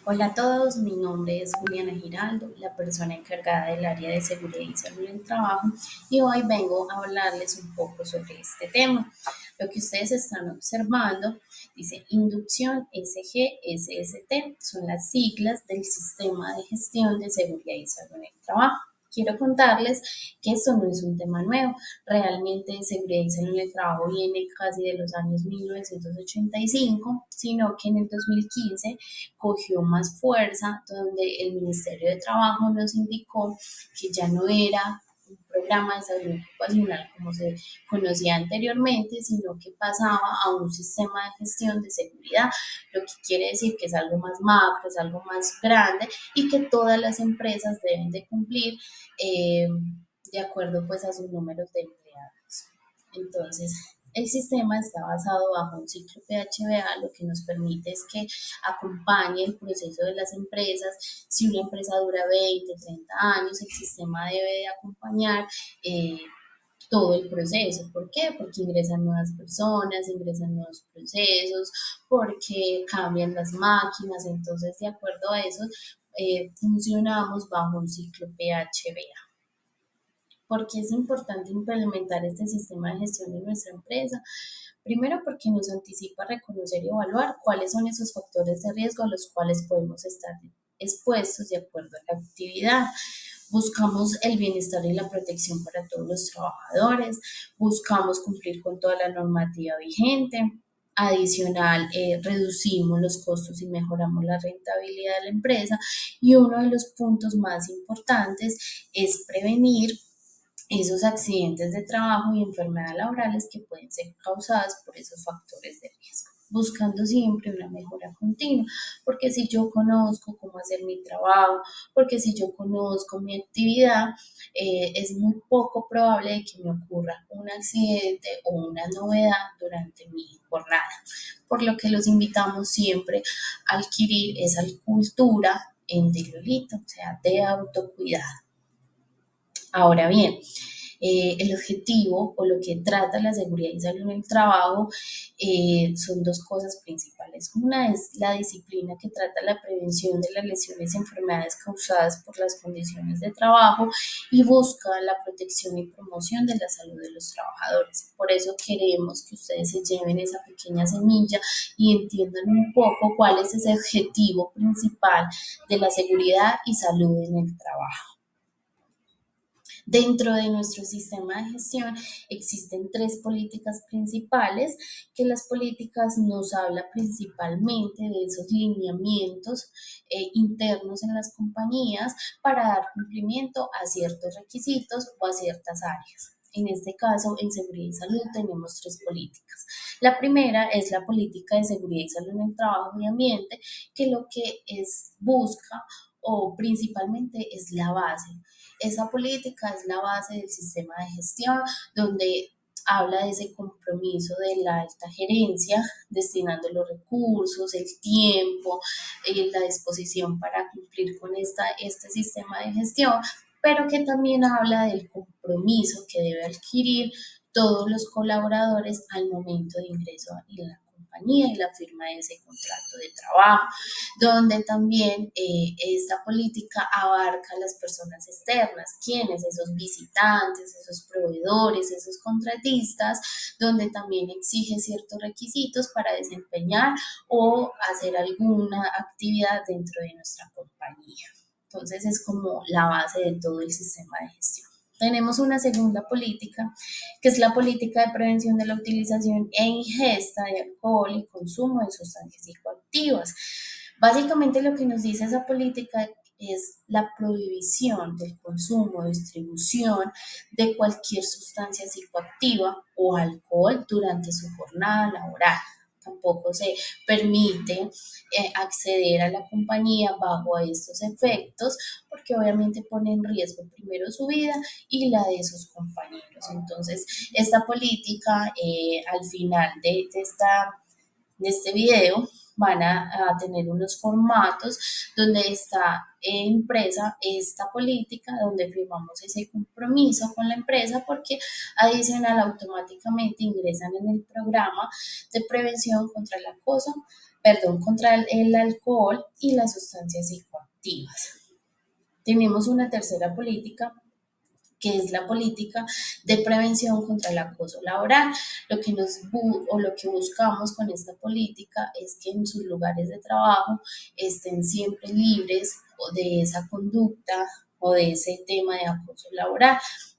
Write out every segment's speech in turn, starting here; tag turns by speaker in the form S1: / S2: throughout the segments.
S1: Hola a todos, mi nombre es Juliana Giraldo, la persona encargada del área de seguridad y salud en el trabajo, y hoy vengo a hablarles un poco sobre este tema. Lo que ustedes están observando dice inducción SGSST, son las siglas del Sistema de Gestión de Seguridad y Salud en el Trabajo. Quiero contarles que esto no es un tema nuevo. Realmente seguridad y salud en el trabajo viene casi de los años 1985, sino que en el 2015 cogió más fuerza, donde el Ministerio de Trabajo nos indicó que ya no era un programa de salud ocupacional como se conocía anteriormente, sino que pasaba a un sistema de gestión de seguridad, lo que quiere decir que es algo más macro, es algo más grande y que todas las empresas deben de cumplir eh, de acuerdo pues a sus números de empleados. Entonces, el sistema está basado bajo un ciclo PHBA, lo que nos permite es que acompañe el proceso de las empresas. Si una empresa dura 20, 30 años, el sistema debe de acompañar todo el proceso. ¿Por qué? Porque ingresan nuevas personas, ingresan nuevos procesos, porque cambian las máquinas. Entonces, de acuerdo a eso, funcionamos bajo un ciclo PHBA. ¿Por qué es importante implementar este sistema de gestión en nuestra empresa? Primero, porque nos anticipa reconocer y evaluar cuáles son esos factores de riesgo a los cuales podemos estar expuestos de acuerdo a la actividad. Buscamos el bienestar y la protección para todos los trabajadores, buscamos cumplir con toda la normativa vigente. Adicional, reducimos los costos y mejoramos la rentabilidad de la empresa. Y uno de los puntos más importantes es prevenir esos accidentes de trabajo y enfermedades laborales que pueden ser causadas por esos factores de riesgo, buscando siempre una mejora continua, porque si yo conozco cómo hacer mi trabajo, porque si yo conozco mi actividad, es muy poco probable de que me ocurra un accidente o una novedad durante mi jornada, por lo que los invitamos siempre a adquirir esa cultura en Delolito, o sea, de autocuidado. Ahora bien, el objetivo o lo que trata la seguridad y salud en el trabajo son dos cosas principales. Una es la disciplina que trata la prevención de las lesiones y enfermedades causadas por las condiciones de trabajo y busca la protección y promoción de la salud de los trabajadores. Por eso queremos que ustedes se lleven esa pequeña semilla y entiendan un poco cuál es ese objetivo principal de la seguridad y salud en el trabajo. Dentro de nuestro sistema de gestión existen tres políticas principales, que las políticas nos hablan principalmente de esos lineamientos internos en las compañías para dar cumplimiento a ciertos requisitos o a ciertas áreas. En este caso, en seguridad y salud tenemos tres políticas. La primera es la política de seguridad y salud en el trabajo y ambiente, que lo que busca o principalmente es la base. Esa política es la base del sistema de gestión, donde habla de ese compromiso de la alta gerencia, destinando los recursos, el tiempo, la disposición para cumplir con este sistema de gestión, pero que también habla del compromiso que debe adquirir todos los colaboradores al momento de ingreso en la compañía y la firma de ese contrato de trabajo, donde también esta política abarca a las personas externas, quienes, esos visitantes, esos proveedores, esos contratistas, donde también exige ciertos requisitos para desempeñar o hacer alguna actividad dentro de nuestra compañía. Entonces es como la base de todo el sistema de gestión. Tenemos una segunda política, que es la política de prevención de la utilización e ingesta de alcohol y consumo de sustancias psicoactivas. Básicamente lo que nos dice esa política es la prohibición del consumo, distribución de cualquier sustancia psicoactiva o alcohol durante su jornada laboral. Tampoco se permite acceder a la compañía bajo estos efectos, porque obviamente pone en riesgo primero su vida y la de sus compañeros. Entonces, esta política, al final de este video, van a tener unos formatos donde está impresa esta política, donde firmamos ese compromiso con la empresa, porque adicional automáticamente ingresan en el programa de prevención contra el acoso contra el alcohol y las sustancias psicoactivas. Tenemos una tercera política que es la política de prevención contra el acoso laboral. Lo que buscamos con esta política es que en sus lugares de trabajo estén siempre libres de esa conducta o de ese tema de acoso laboral.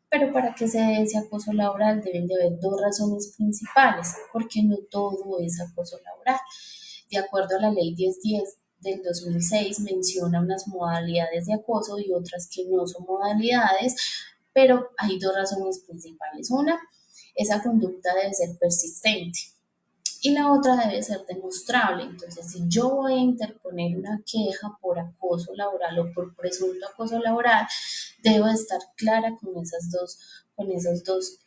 S1: Pero para que se dé ese acoso laboral deben de haber dos razones principales, porque no todo es acoso laboral. De acuerdo a la ley 1010 del 2006, menciona unas modalidades de acoso y otras que no son modalidades, pero hay dos razones principales. Una, esa conducta debe ser persistente y la otra debe ser demostrable. Entonces, si yo voy a interponer una queja por acoso laboral o por presunto acoso laboral, debo estar clara con esos dos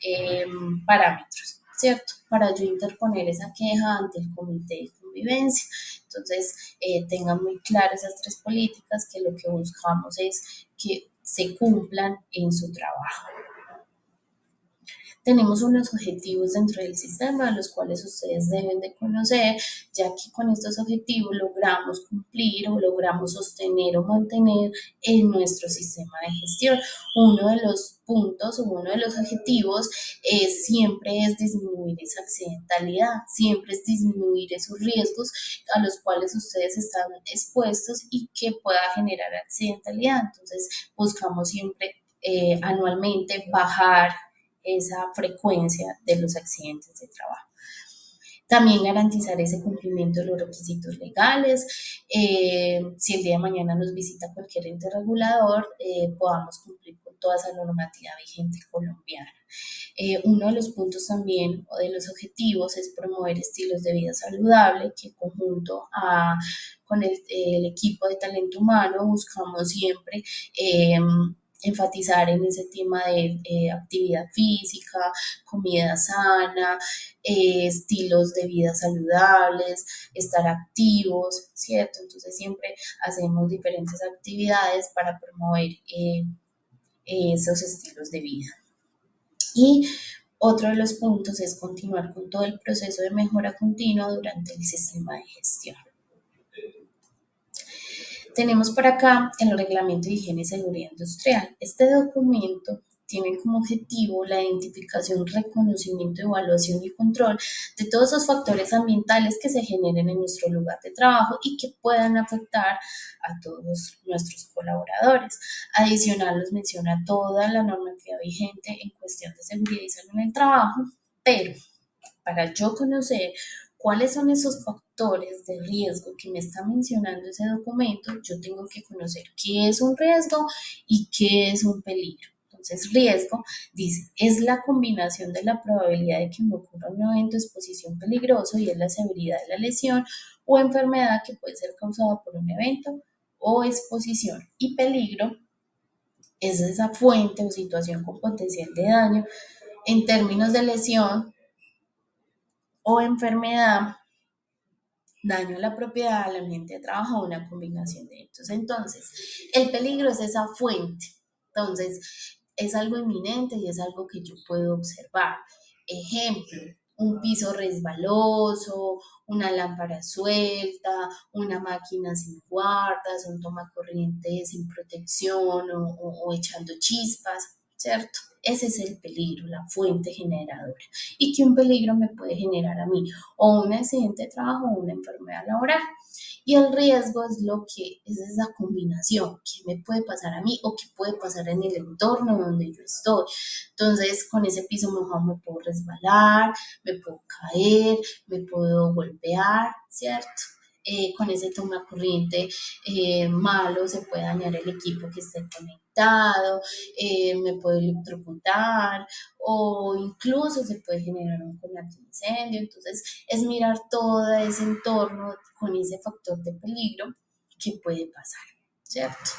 S1: parámetros, ¿cierto? Para yo interponer esa queja ante el comité de convivencia. Entonces, tengan muy claras esas tres políticas que lo que buscamos es que se cumplan en su trabajo. Tenemos unos objetivos dentro del sistema, los cuales ustedes deben de conocer, ya que con estos objetivos logramos cumplir o logramos sostener o mantener en nuestro sistema de gestión. Uno de los puntos o uno de los objetivos siempre es disminuir esa accidentalidad, siempre es disminuir esos riesgos a los cuales ustedes están expuestos y que pueda generar accidentalidad. Entonces, buscamos siempre anualmente bajar esa frecuencia de los accidentes de trabajo. También garantizar ese cumplimiento de los requisitos legales. Si el día de mañana nos visita cualquier ente regulador, podamos cumplir con toda esa normativa vigente colombiana. Uno de los puntos también o de los objetivos es promover estilos de vida saludable que con el equipo de talento humano buscamos siempre enfatizar en ese tema de actividad física, comida sana, estilos de vida saludables, estar activos, ¿cierto? Entonces siempre hacemos diferentes actividades para promover esos estilos de vida. Y otro de los puntos es continuar con todo el proceso de mejora continua durante el sistema de gestión. Tenemos por acá el Reglamento de Higiene y Seguridad Industrial. Este documento tiene como objetivo la identificación, reconocimiento, evaluación y control de todos esos factores ambientales que se generen en nuestro lugar de trabajo y que puedan afectar a todos nuestros colaboradores. Adicional, nos menciona toda la normativa vigente en cuestión de seguridad y salud en el trabajo, pero para yo conocer cuáles son esos factores de riesgo que me está mencionando ese documento, yo tengo que conocer qué es un riesgo y qué es un peligro. Entonces, riesgo, dice, es la combinación de la probabilidad de que me ocurra un evento de exposición peligroso y es la severidad de la lesión o enfermedad que puede ser causada por un evento o exposición. Y peligro es esa fuente o situación con potencial de daño en términos de lesión o enfermedad, daño a la propiedad, al ambiente de trabajo o una combinación de estos. Entonces, el peligro es esa fuente. Entonces, es algo inminente y es algo que yo puedo observar. Ejemplo, un piso resbaloso, una lámpara suelta, una máquina sin guardas, un tomacorriente sin protección o echando chispas, ¿cierto? Ese es el peligro, la fuente generadora. Y que un peligro me puede generar a mí o un accidente de trabajo o una enfermedad laboral. Y el riesgo es lo que es esa combinación, qué me puede pasar a mí o qué puede pasar en el entorno donde yo estoy. Entonces, con ese piso mojado me puedo resbalar, me puedo caer, me puedo golpear, ¿cierto? Con ese toma corriente malo se puede dañar el equipo que esté conectado, me puede electrocutar o incluso se puede generar un conato de incendio. Entonces, es mirar todo ese entorno con ese factor de peligro que puede pasar, ¿cierto?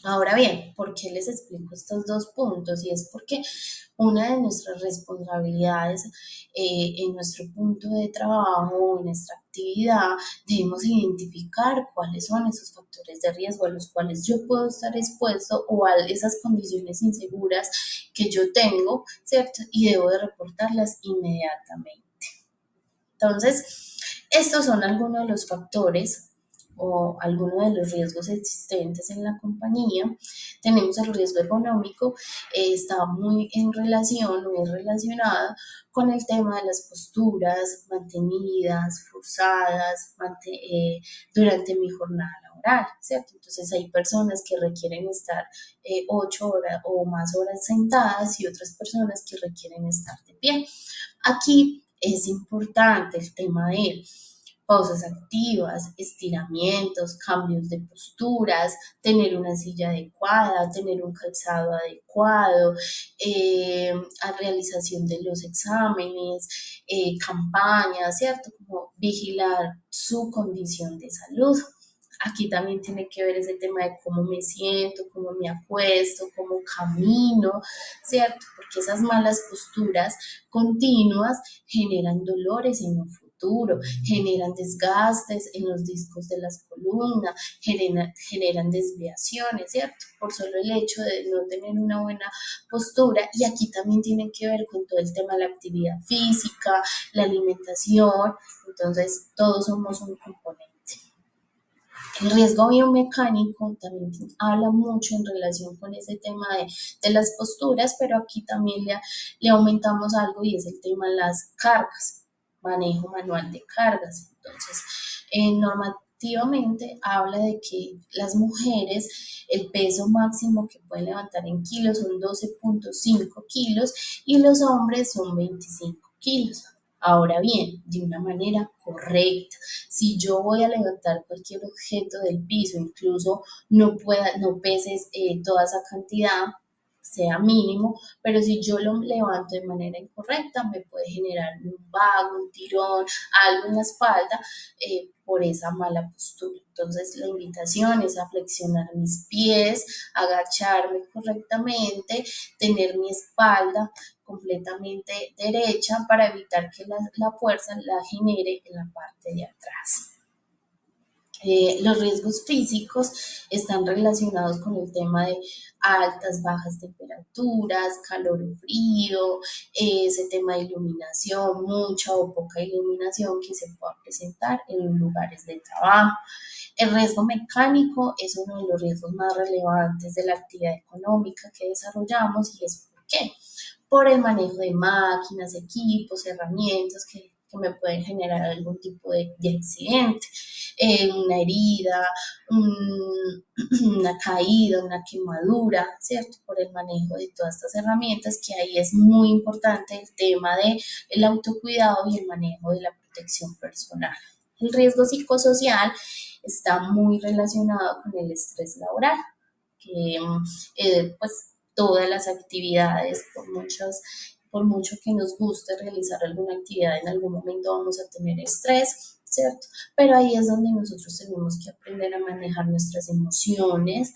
S1: Ahora bien, ¿por qué les explico estos dos puntos? Y es porque una de nuestras responsabilidades en nuestro punto de trabajo, en nuestra actividad, debemos identificar cuáles son esos factores de riesgo a los cuales yo puedo estar expuesto o a esas condiciones inseguras que yo tengo, ¿cierto? Y debo de reportarlas inmediatamente. Entonces, Estos son algunos de los factores o algunos de los riesgos existentes en la compañía. Tenemos el riesgo económico, está muy en relación o es relacionado con el tema de las posturas mantenidas, forzadas durante mi jornada laboral, ¿cierto? Entonces hay personas que requieren estar 8 horas o más horas sentadas y otras personas que requieren estar de pie. Aquí es importante el tema de pausas activas, estiramientos, cambios de posturas, tener una silla adecuada, tener un calzado adecuado, a realización de los exámenes, campañas, ¿cierto? Como vigilar su condición de salud. Aquí también tiene que ver ese tema de cómo me siento, cómo me acuesto, cómo camino, ¿cierto? Porque esas malas posturas continuas generan dolores en un futuro, generan desgastes en los discos de las columnas, generan desviaciones, ¿cierto? Por solo el hecho de no tener una buena postura. Y aquí también tiene que ver con todo el tema de la actividad física, la alimentación. Entonces, todos somos un componente. El riesgo biomecánico también habla mucho en relación con ese tema de las posturas, pero aquí también le aumentamos algo y es el tema de las cargas, manejo manual de cargas. Entonces, normativamente habla de que las mujeres, el peso máximo que pueden levantar en kilos son 12,5 kilos y los hombres son 25 kilos. Ahora bien, de una manera correcta. Si yo voy a levantar cualquier objeto del piso, incluso no peses toda esa cantidad, sea mínimo, pero si yo lo levanto de manera incorrecta, me puede generar un vago, un tirón, algo en la espalda por esa mala postura. Entonces, la invitación es a flexionar mis pies, agacharme correctamente, tener mi espalda completamente derecha para evitar que la fuerza la genere en la parte de atrás. Los riesgos físicos están relacionados con el tema de altas, bajas temperaturas, calor o frío, ese tema de iluminación, mucha o poca iluminación que se pueda presentar en los lugares de trabajo. El riesgo mecánico es uno de los riesgos más relevantes de la actividad económica que desarrollamos y es ¿por qué? Por el manejo de máquinas, equipos, herramientas que me pueden generar algún tipo de accidente, una herida, una caída, una quemadura, ¿cierto? Por el manejo de todas estas herramientas, que ahí es muy importante el tema del autocuidado y el manejo de la protección personal. El riesgo psicosocial está muy relacionado con el estrés laboral, que pues todas las actividades, por mucho que nos guste realizar alguna actividad, en algún momento vamos a tener estrés, ¿cierto? Pero ahí es donde nosotros tenemos que aprender a manejar nuestras emociones,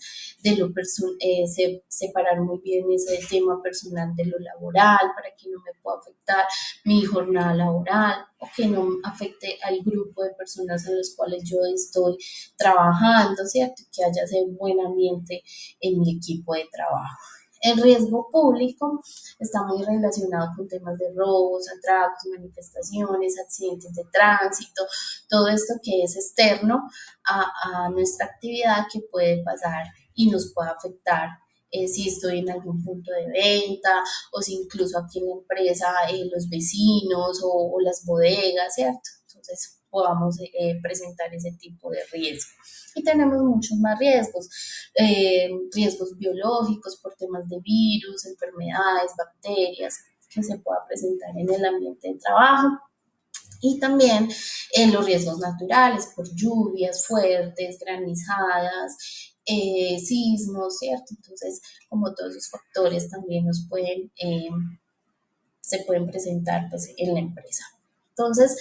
S1: separar muy bien ese tema personal de lo laboral para que no me pueda afectar mi jornada laboral o que no afecte al grupo de personas en los cuales yo estoy trabajando, ¿cierto? Que haya ese buen ambiente en mi equipo de trabajo. El riesgo público está muy relacionado con temas de robos, atracos, manifestaciones, accidentes de tránsito, todo esto que es externo a nuestra actividad que puede pasar y nos puede afectar si estoy en algún punto de venta o si incluso aquí en la empresa los vecinos o las bodegas, ¿cierto? Entonces podamos presentar ese tipo de riesgo. Y tenemos muchos más riesgos, riesgos biológicos por temas de virus, enfermedades, bacterias que se pueda presentar en el ambiente de trabajo y también los riesgos naturales por lluvias fuertes, granizadas, sismos, ¿cierto? Entonces, como todos esos factores también se pueden presentar pues, en la empresa. Entonces,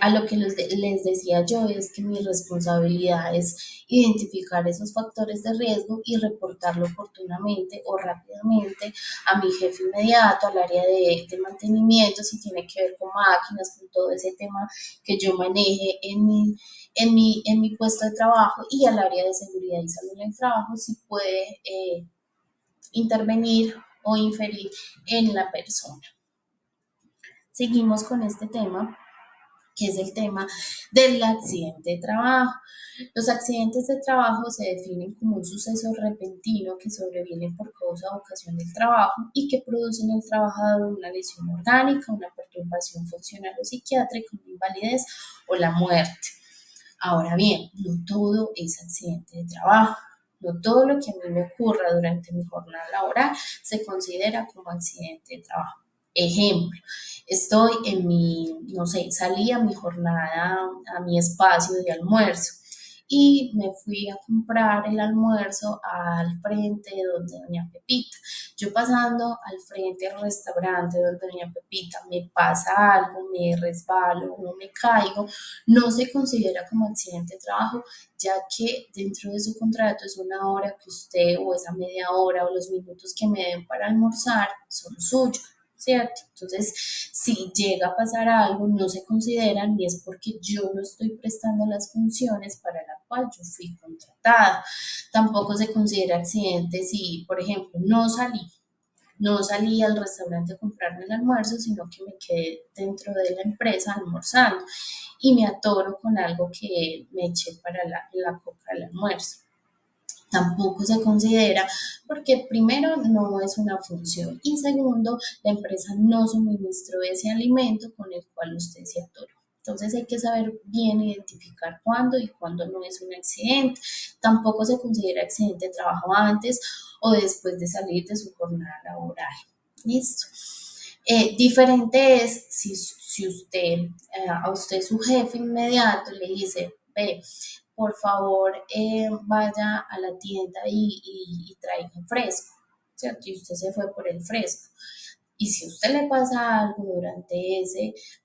S1: a lo que les decía yo es que mi responsabilidad es identificar esos factores de riesgo y reportarlo oportunamente o rápidamente a mi jefe inmediato, al área de mantenimiento, si tiene que ver con máquinas, con todo ese tema que yo maneje en mi puesto de trabajo y al área de seguridad y salud en el trabajo, si puede intervenir o inferir en la persona. Seguimos con este tema. que es el tema del accidente de trabajo. Los accidentes de trabajo se definen como un suceso repentino que sobreviene por causa o ocasión del trabajo y que produce en el trabajador una lesión orgánica, una perturbación funcional o psiquiátrica, una invalidez o la muerte. Ahora bien, no todo es accidente de trabajo. No todo lo que a mí me ocurra durante mi jornada laboral se considera como accidente de trabajo. Ejemplo, estoy en mi, no sé, salí a mi jornada, a mi espacio de almuerzo y me fui a comprar el almuerzo al frente de donde doña Pepita. Yo pasando al frente del restaurante donde doña Pepita me pasa algo, me resbalo o me caigo, no se considera como accidente de trabajo, ya que dentro de su contrato es una hora que usted o esa media hora o los minutos que me den para almorzar son suyos. ¿Cierto? Entonces, si llega a pasar algo, no se considera ni es porque yo no estoy prestando las funciones para la cual yo fui contratada. Tampoco se considera accidente si, por ejemplo, no salí al restaurante a comprarme el almuerzo, sino que me quedé dentro de la empresa almorzando y me atoro con algo que me eché para la coca del almuerzo. Tampoco se considera porque primero no es una función y segundo, la empresa no suministró ese alimento con el cual usted se atoró. Entonces hay que saber bien identificar cuándo y cuándo no es un accidente. Tampoco se considera accidente de trabajo antes o después de salir de su jornada laboral. Listo. Diferente es si usted, a usted su jefe inmediato le dice, ve, por favor vaya a la tienda y traiga un fresco, ¿cierto? Y usted se fue por el fresco. Y si a usted le pasa algo durante esa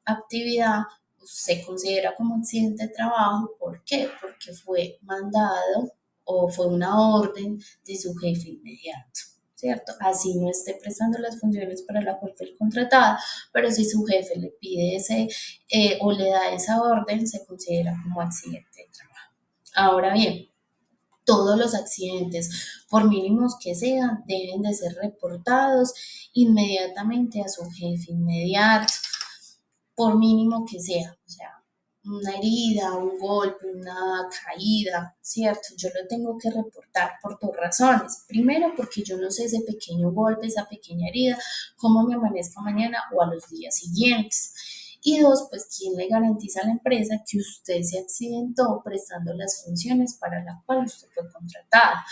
S1: actividad, se considera como accidente de trabajo. ¿Por qué? Porque fue mandado o fue una orden de su jefe inmediato. ¿Cierto? Así no esté prestando las funciones para la cual fue contratada, pero si su jefe le pide o le da esa orden, se considera como accidente de trabajo. Ahora bien, todos los accidentes, por mínimos que sean, deben de ser reportados inmediatamente a su jefe inmediato, por mínimo que sea, o sea, una herida, un golpe, una caída, ¿cierto? Yo lo tengo que reportar por dos razones. Primero, porque yo no sé ese pequeño golpe, esa pequeña herida, cómo me amanezca mañana o a los días siguientes. Y dos, pues, ¿quién le garantiza a la empresa que usted se accidentó prestando las funciones para las cuales usted fue contratada?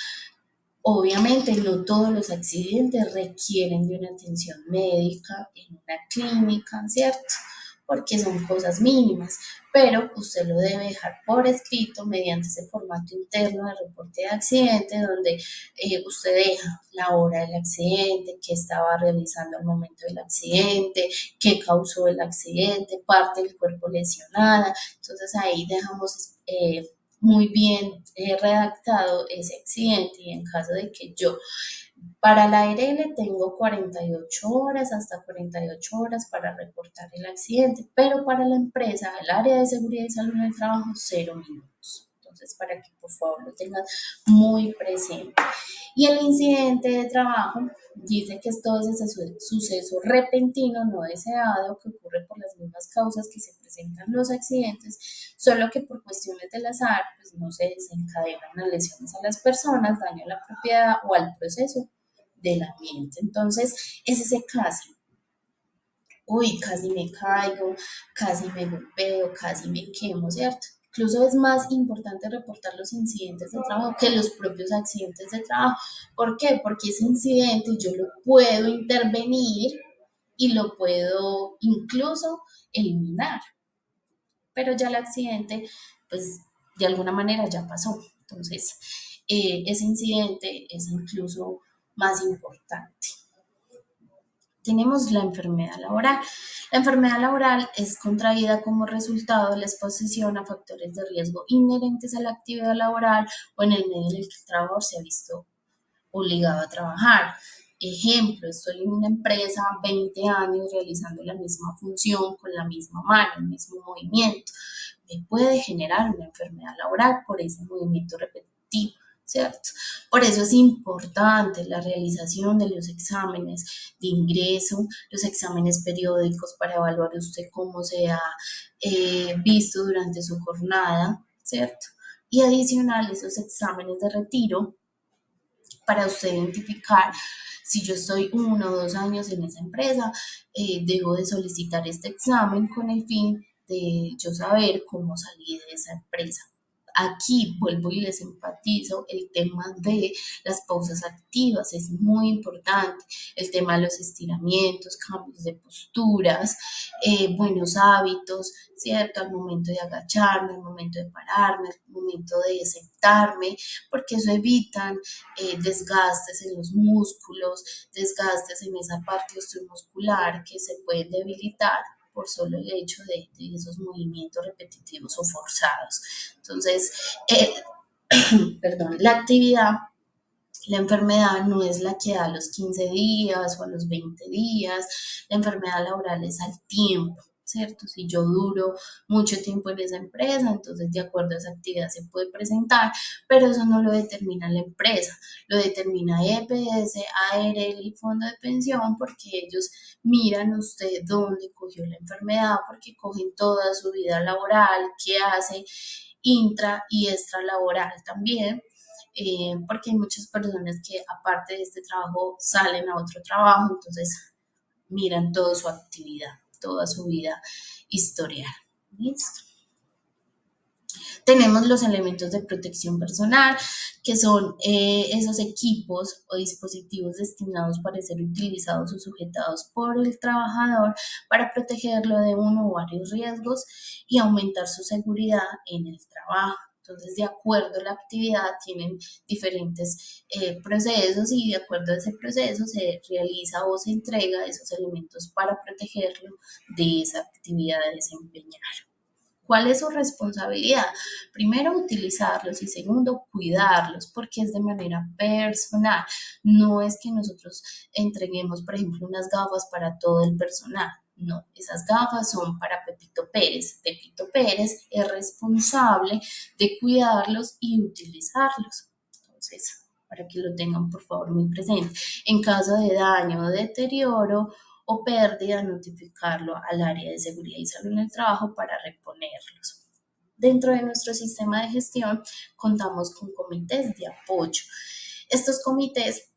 S1: Obviamente, no todos los accidentes requieren de una atención médica en una clínica, ¿cierto? Porque son cosas mínimas, pero usted lo debe dejar por escrito mediante ese formato interno de reporte de accidente donde usted deja la hora del accidente, qué estaba realizando al momento del accidente, qué causó el accidente, parte del cuerpo lesionada. Entonces ahí dejamos muy bien redactado ese accidente y en caso de que yo para la ARL tengo 48 horas, hasta 48 horas para reportar el accidente, pero para la empresa, el área de seguridad y salud en el trabajo, 0 minutos. Entonces, para que por favor lo tengas muy presente. Y el incidente de trabajo dice que es todo ese suceso repentino, no deseado, que ocurre por las mismas causas que se presentan los accidentes, solo que por cuestiones del azar, pues no se desencadenan las lesiones a las personas, daño a la propiedad o al proceso del ambiente. Entonces, es ese casi. Uy, casi me caigo, casi me golpeo, casi me quemo, ¿cierto? Incluso es más importante reportar los incidentes de trabajo que los propios accidentes de trabajo. ¿Por qué? Porque ese incidente yo lo puedo intervenir y lo puedo incluso eliminar, pero ya el accidente, pues de alguna manera ya pasó. Entonces, ese incidente es incluso más importante. Tenemos la enfermedad laboral. La enfermedad laboral es contraída como resultado de la exposición a factores de riesgo inherentes a la actividad laboral o en el medio en el que el trabajador se ha visto obligado a trabajar. Ejemplo, estoy en una empresa 20 años realizando la misma función con la misma mano, el mismo movimiento. Me puede generar una enfermedad laboral por ese movimiento repetitivo. ¿cierto? Por eso es importante la realización de los exámenes de ingreso, los exámenes periódicos para evaluar usted cómo se ha visto durante su jornada, ¿cierto? Y adicional esos exámenes de retiro para usted identificar si yo estoy 1 o 2 años en esa empresa, debo de solicitar este examen con el fin de yo saber cómo salí de esa empresa. Aquí vuelvo y les empatizo el tema de las pausas activas, es muy importante, el tema de los estiramientos, cambios de posturas, buenos hábitos, ¿cierto? Al momento de agacharme, al momento de pararme, al momento de sentarme, porque eso evitan desgastes en los músculos, desgastes en esa parte osteomuscular que se pueden debilitar por solo el hecho de esos movimientos repetitivos o forzados. Entonces, perdón, la actividad, la enfermedad no es la que da a los 15 días o a los 20 días, la enfermedad laboral es al tiempo, ¿cierto? Si yo duro mucho tiempo en esa empresa, entonces de acuerdo a esa actividad se puede presentar, pero eso no lo determina la empresa, lo determina EPS, ARL y Fondo de Pensión, porque ellos miran usted dónde cogió la enfermedad, porque cogen toda su vida laboral, qué hace intra y extra laboral también, porque hay muchas personas que aparte de este trabajo salen a otro trabajo, entonces miran toda su actividad, toda su vida historial. ¿Listo? Tenemos los elementos de protección personal, que son esos equipos o dispositivos destinados para ser utilizados o sujetados por el trabajador para protegerlo de uno o varios riesgos y aumentar su seguridad en el trabajo. Entonces, de acuerdo a la actividad, tienen diferentes procesos y de acuerdo a ese proceso se realiza o se entrega esos elementos para protegerlo de esa actividad a desempeñar. ¿Cuál es su responsabilidad? Primero, utilizarlos y segundo, cuidarlos porque es de manera personal. No es que nosotros entreguemos, por ejemplo, unas gafas para todo el personal. No, esas gafas son para Pepito Pérez. Pepito Pérez es responsable de cuidarlos y utilizarlos. Entonces, para que lo tengan por favor muy presente. En caso de daño o deterioro, o pérdida, notificarlo al área de seguridad y salud en el trabajo para reponerlos. Dentro de nuestro sistema de gestión contamos con comités de apoyo. Estos comités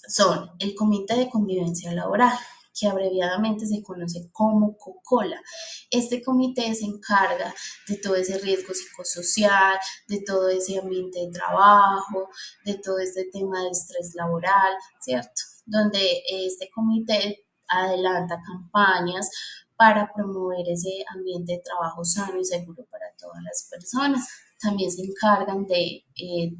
S1: son el Comité de Convivencia Laboral, que abreviadamente se conoce como COCOLA. Este comité se encarga de todo ese riesgo psicosocial, de todo ese ambiente de trabajo, de todo este tema de estrés laboral, ¿cierto? Donde este comité adelanta campañas para promover ese ambiente de trabajo sano y seguro para todas las personas. También se encargan de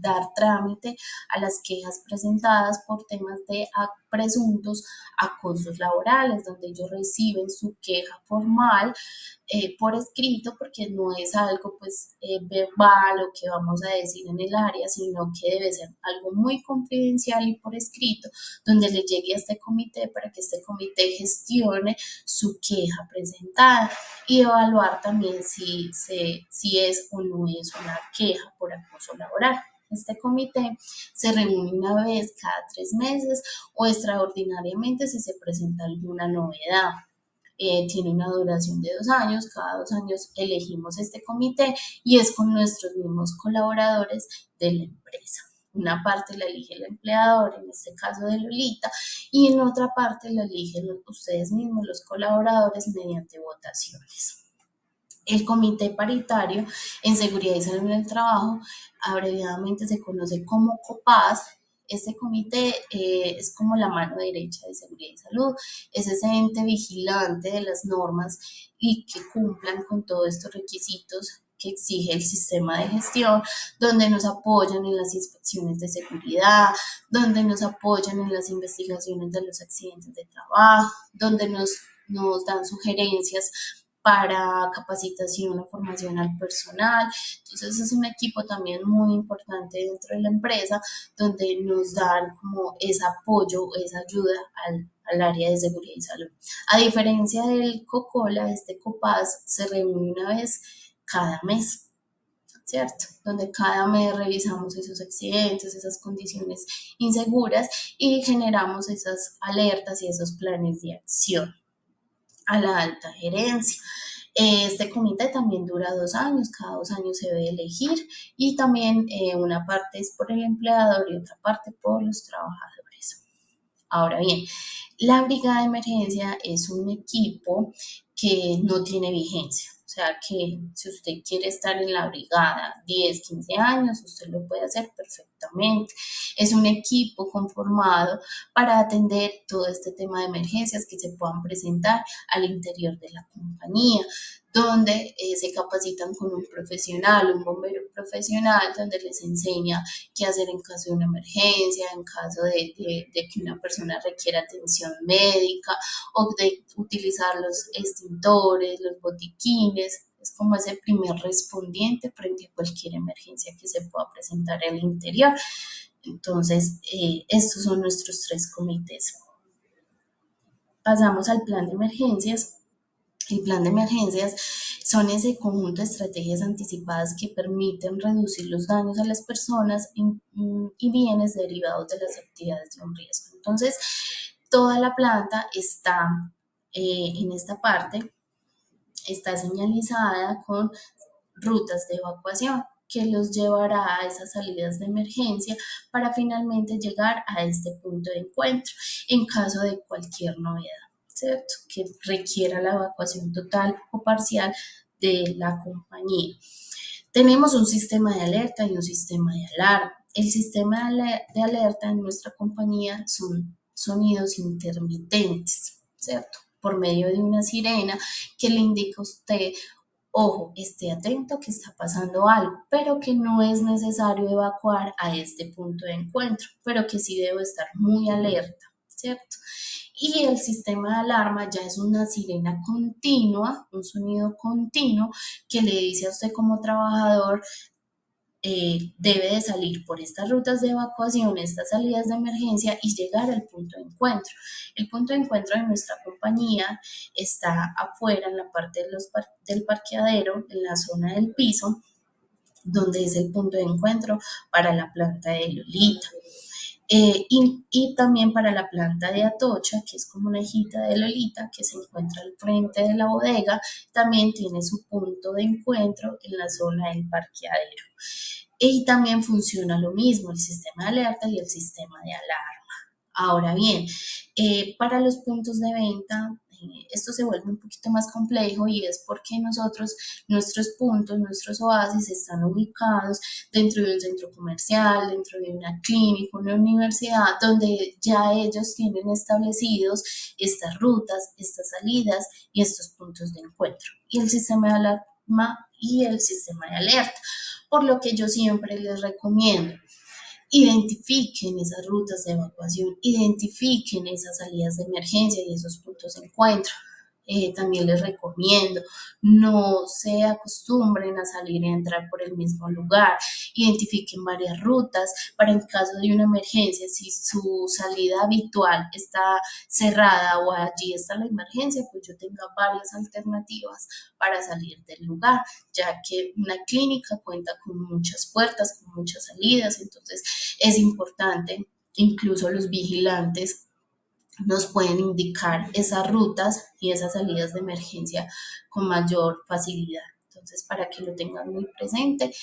S1: dar trámite a las quejas presentadas por temas de presuntos acosos laborales, donde ellos reciben su queja formal por escrito, porque no es algo pues verbal o que vamos a decir en el área, sino que debe ser algo muy confidencial y por escrito, donde le llegue a este comité para que este comité gestione su queja presentada y evaluar también si es o no es una queja por acoso laboral. Este comité se reúne una vez cada 3 meses o extraordinariamente si se presenta alguna novedad. Tiene una duración de 2 años, cada 2 años elegimos este comité y es con nuestros mismos colaboradores de la empresa. Una parte la elige el empleador, en este caso de Lolita, y en otra parte la eligen ustedes mismos, los colaboradores, mediante votaciones. El Comité Paritario en Seguridad y Salud en el Trabajo, abreviadamente se conoce como COPAS. Este comité es como la mano derecha de Seguridad y Salud, es ese ente vigilante de las normas y que cumplan con todos estos requisitos que exige el sistema de gestión, donde nos apoyan en las inspecciones de seguridad, donde nos apoyan en las investigaciones de los accidentes de trabajo, donde nos dan sugerencias para capacitación o formación al personal. Entonces es un equipo también muy importante dentro de la empresa donde nos dan como ese apoyo, esa ayuda al área de seguridad y salud. A diferencia del COCOLA, este COPAS se reúne una vez cada mes. ¿cierto? Donde cada mes revisamos esos accidentes, esas condiciones inseguras y generamos esas alertas y esos planes de acción a la alta gerencia. Este comité también dura 2 años, cada 2 años se debe elegir y también una parte es por el empleador y otra parte por los trabajadores. Ahora bien, la brigada de emergencia es un equipo que no tiene vigencia. O sea que si usted quiere estar en la brigada 10, 15 años, usted lo puede hacer perfectamente. Es un equipo conformado para atender todo este tema de emergencias que se puedan presentar al interior de la compañía, donde se capacitan con un profesional, un bombero profesional, donde les enseña qué hacer en caso de una emergencia, en caso de que una persona requiera atención médica o de utilizar los extintores, los botiquines. Es como ese primer respondiente frente a cualquier emergencia que se pueda presentar al interior. Entonces, estos son nuestros 3 comités. Pasamos al plan de emergencias. El plan de emergencias son ese conjunto de estrategias anticipadas que permiten reducir los daños a las personas y bienes derivados de las actividades de un riesgo. Entonces, toda la planta está en esta parte, está señalizada con rutas de evacuación que los llevará a esas salidas de emergencia para finalmente llegar a este punto de encuentro en caso de cualquier novedad, ¿cierto? Que requiera la evacuación total o parcial de la compañía. Tenemos un sistema de alerta y un sistema de alarma. El sistema de alerta en nuestra compañía son sonidos intermitentes, ¿cierto? Por medio de una sirena que le indica a usted, ojo, esté atento que está pasando algo, pero que no es necesario evacuar a este punto de encuentro, pero que sí debo estar muy alerta, ¿cierto? Y el sistema de alarma ya es una sirena continua, un sonido continuo que le dice a usted como trabajador, debe de salir por estas rutas de evacuación, estas salidas de emergencia y llegar al punto de encuentro. El punto de encuentro de nuestra compañía está afuera en la parte del parqueadero, en la zona del piso, donde es el punto de encuentro para la planta de Lolita. Y también para la planta de Atocha, que es como una hijita de Lolita, que se encuentra al frente de la bodega, también tiene su punto de encuentro en la zona del parqueadero. Y también funciona lo mismo, el sistema de alerta y el sistema de alarma. Ahora bien, para los puntos de venta, esto se vuelve un poquito más complejo y es porque nuestros puntos, nuestros oasis están ubicados dentro de un centro comercial, dentro de una clínica, una universidad, donde ya ellos tienen establecidos estas rutas, estas salidas y estos puntos de encuentro. Y el sistema de alarma y el sistema de alerta. Por lo que yo siempre les recomiendo, identifiquen esas rutas de evacuación, identifiquen esas salidas de emergencia y esos puntos de encuentro. También les recomiendo, no se acostumbren a salir y a entrar por el mismo lugar, identifiquen varias rutas para en caso de una emergencia, si su salida habitual está cerrada o allí está la emergencia, pues yo tenga varias alternativas para salir del lugar, ya que una clínica cuenta con muchas puertas, con muchas salidas, entonces es importante, incluso los vigilantes nos pueden indicar esas rutas y esas salidas de emergencia con mayor facilidad. Entonces, para que lo tengan muy presente,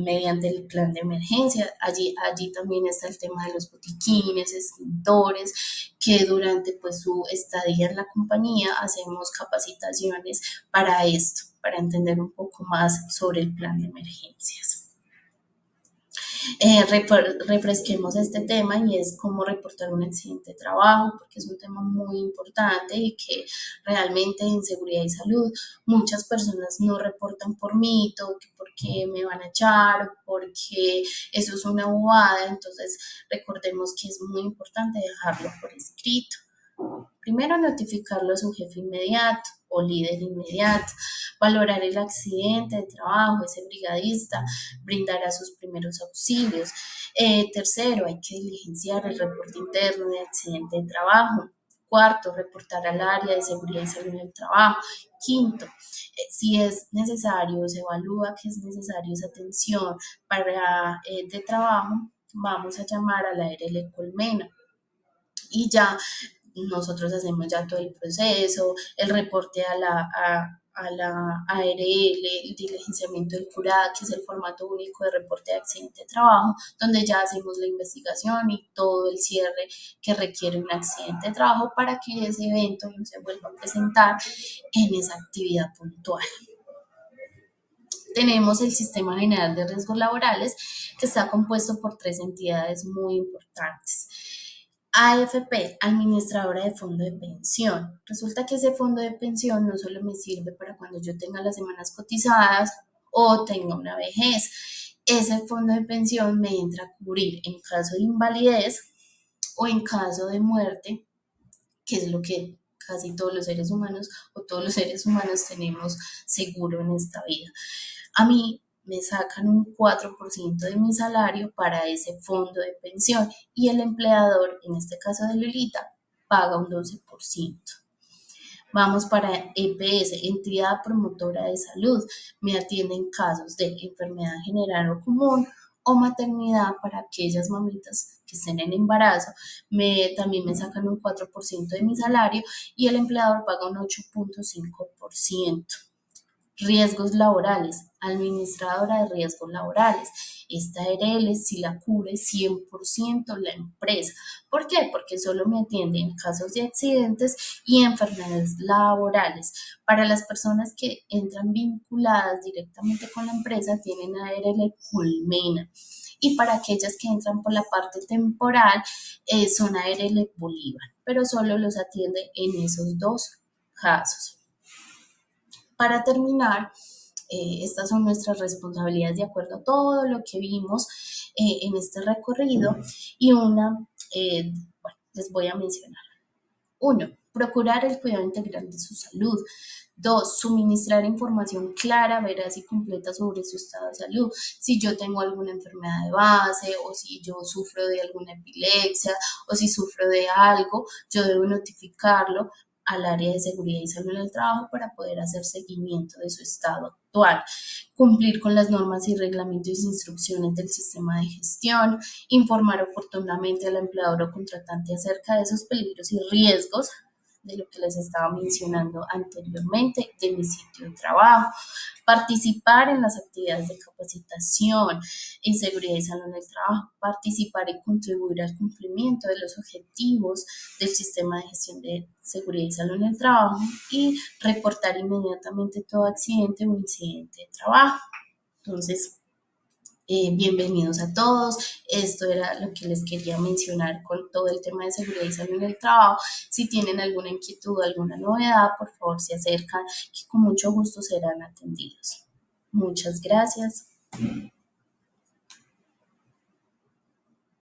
S1: mediante el plan de emergencia, allí también está el tema de los botiquines, extintores, que durante pues, su estadía en la compañía hacemos capacitaciones para esto, para entender un poco más sobre el plan de emergencias. Refresquemos este tema y es cómo reportar un accidente de trabajo, porque es un tema muy importante y que realmente en seguridad y salud muchas personas no reportan por mito, porque me van a echar, porque eso es una bobada, entonces recordemos que es muy importante dejarlo por escrito. Primero, notificarlo a su jefe inmediato o líder inmediato, valorar el accidente de trabajo, ese brigadista, brindará sus primeros auxilios. Tercero, hay que diligenciar el reporte interno de accidente de trabajo. Cuarto, reportar al área de seguridad y salud en el trabajo. Quinto, si es necesario, se evalúa que es necesario esa atención de trabajo, vamos a llamar a la ARL Colmena y ya nosotros hacemos ya todo el proceso, el reporte a la ARL, el diligenciamiento del CURAD, que es el formato único de reporte de accidente de trabajo, donde ya hacemos la investigación y todo el cierre que requiere un accidente de trabajo para que ese evento no se vuelva a presentar en esa actividad puntual. Tenemos el Sistema General de Riesgos Laborales, que está compuesto por tres entidades muy importantes. AFP, administradora de fondo de pensión. Resulta que ese fondo de pensión no solo me sirve para cuando yo tenga las semanas cotizadas o tenga una vejez. Ese fondo de pensión me entra a cubrir en caso de invalidez o en caso de muerte, que es lo que casi todos los seres humanos o todos los seres humanos tenemos seguro en esta vida. A mí me sacan un 4% de mi salario para ese fondo de pensión y el empleador, en este caso de Lolita, paga un 12%. Vamos para EPS, entidad promotora de salud. Me atiende en casos de enfermedad general o común o maternidad para aquellas mamitas que estén en embarazo. También me sacan un 4% de mi salario y el empleador paga un 8.5%. Riesgos laborales, administradora de riesgos laborales. Esta ARL si la cubre 100% la empresa. ¿Por qué? Porque solo me atiende en casos de accidentes y enfermedades laborales. Para las personas que entran vinculadas directamente con la empresa, tienen ARL Colmena. Y para aquellas que entran por la parte temporal, son ARL Bolívar, pero solo los atiende en esos dos casos. Para terminar, estas son nuestras responsabilidades de acuerdo a todo lo que vimos en este recorrido y bueno, les voy a mencionar. 1. Procurar el cuidado integral de su salud. 2. Suministrar información clara, veraz y completa sobre su estado de salud. Si yo tengo alguna enfermedad de base o si yo sufro de alguna epilepsia o si sufro de algo, yo debo notificarlo al área de seguridad y salud en el trabajo para poder hacer seguimiento de su estado actual. Cumplir con las normas y reglamentos e instrucciones del sistema de gestión, informar oportunamente al empleador o contratante acerca de esos peligros y riesgos de lo que les estaba mencionando anteriormente de mi sitio de trabajo, participar en las actividades de capacitación en seguridad y salud en el trabajo, participar y contribuir al cumplimiento de los objetivos del sistema de gestión de seguridad y salud en el trabajo y reportar inmediatamente todo accidente o incidente de trabajo. Entonces, bienvenidos a todos. Esto era lo que les quería mencionar con todo el tema de seguridad y salud en el trabajo. Si tienen alguna inquietud, alguna novedad, por favor se acercan, que con mucho gusto serán atendidos. Muchas gracias.